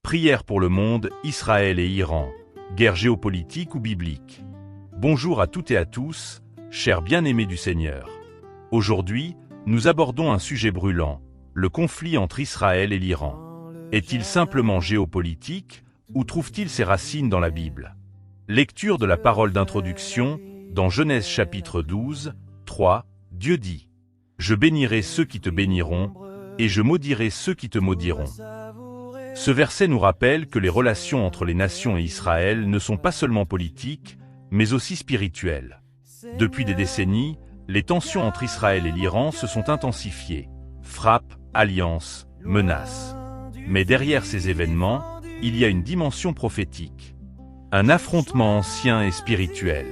Prière pour le monde, Israël et Iran. Guerre géopolitique ou biblique? Bonjour à toutes et à tous, chers bien-aimés du Seigneur. Aujourd'hui, nous abordons un sujet brûlant, le conflit entre Israël et l'Iran. Est-il simplement géopolitique ou trouve-t-il ses racines dans la Bible? Lecture de la parole d'introduction, dans Genèse chapitre 12, 3, Dieu dit: « Je bénirai ceux qui te béniront, et je maudirai ceux qui te maudiront. » Ce verset nous rappelle que les relations entre les nations et Israël ne sont pas seulement politiques, mais aussi spirituelles. Depuis des décennies, les tensions entre Israël et l'Iran se sont intensifiées. Frappes, alliances, menaces. Mais derrière ces événements, il y a une dimension prophétique. Un affrontement ancien et spirituel.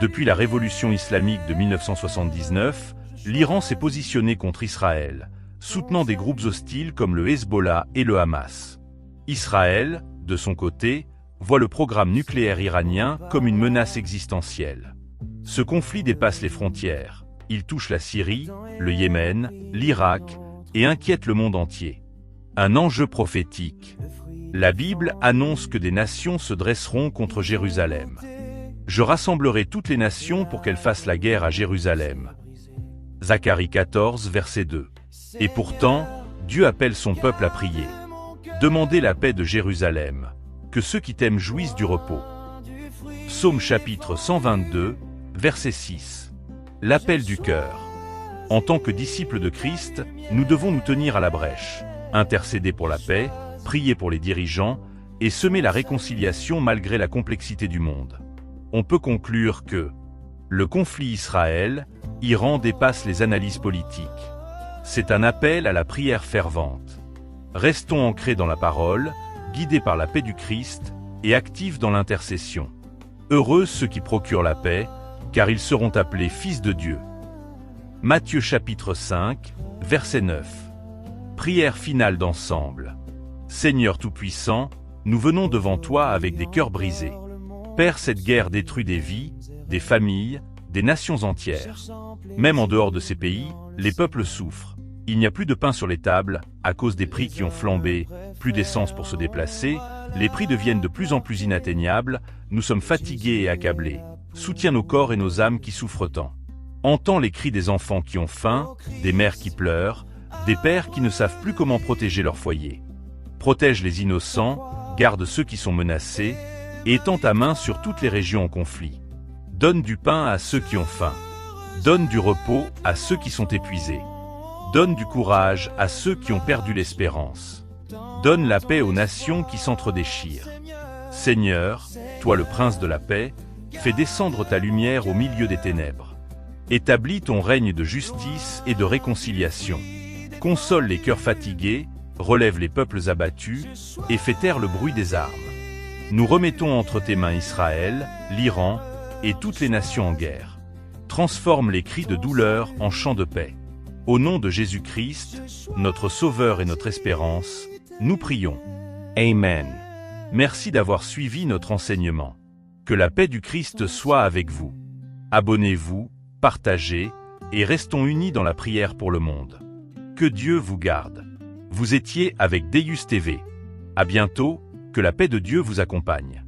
Depuis la révolution islamique de 1979, l'Iran s'est positionné contre Israël, soutenant des groupes hostiles comme le Hezbollah et le Hamas. Israël, de son côté, voit le programme nucléaire iranien comme une menace existentielle. Ce conflit dépasse les frontières. Il touche la Syrie, le Yémen, l'Irak et inquiète le monde entier. Un enjeu prophétique. La Bible annonce que des nations se dresseront contre Jérusalem. Je rassemblerai toutes les nations pour qu'elles fassent la guerre à Jérusalem. Zacharie 14, verset 2. Et pourtant, Dieu appelle son peuple à prier. Demandez la paix de Jérusalem, que ceux qui t'aiment jouissent du repos. Psaume chapitre 122, verset 6. L'appel du cœur. En tant que disciples de Christ, nous devons nous tenir à la brèche, intercéder pour la paix, prier pour les dirigeants et semer la réconciliation malgré la complexité du monde. On peut conclure que le conflit Israël-Iran dépasse les analyses politiques. C'est un appel à la prière fervente. Restons ancrés dans la parole, guidés par la paix du Christ et actifs dans l'intercession. Heureux ceux qui procurent la paix, car ils seront appelés fils de Dieu. Matthieu chapitre 5, verset 9. Prière finale d'ensemble. Seigneur Tout-Puissant, nous venons devant toi avec des cœurs brisés. Père, cette guerre détruit des vies, des familles, des nations entières. Même en dehors de ces pays, les peuples souffrent. Il n'y a plus de pain sur les tables, à cause des prix qui ont flambé, plus d'essence pour se déplacer, les prix deviennent de plus en plus inatteignables, nous sommes fatigués et accablés. Soutiens nos corps et nos âmes qui souffrent tant. Entends les cris des enfants qui ont faim, des mères qui pleurent, des pères qui ne savent plus comment protéger leur foyer. Protège les innocents, garde ceux qui sont menacés, et étends ta main sur toutes les régions en conflit. Donne du pain à ceux qui ont faim. Donne du repos à ceux qui sont épuisés. Donne du courage à ceux qui ont perdu l'espérance. Donne la paix aux nations qui s'entre-déchirent. Seigneur, toi le prince de la paix, fais descendre ta lumière au milieu des ténèbres. Établis ton règne de justice et de réconciliation. Console les cœurs fatigués, relève les peuples abattus, et fais taire le bruit des armes. Nous remettons entre tes mains Israël, l'Iran, et toutes les nations en guerre. Transforme les cris de douleur en chants de paix. Au nom de Jésus-Christ, notre Sauveur et notre espérance, nous prions. Amen. Merci d'avoir suivi notre enseignement. Que la paix du Christ soit avec vous. Abonnez-vous, partagez, et restons unis dans la prière pour le monde. Que Dieu vous garde. Vous étiez avec Deus TV. À bientôt, que la paix de Dieu vous accompagne.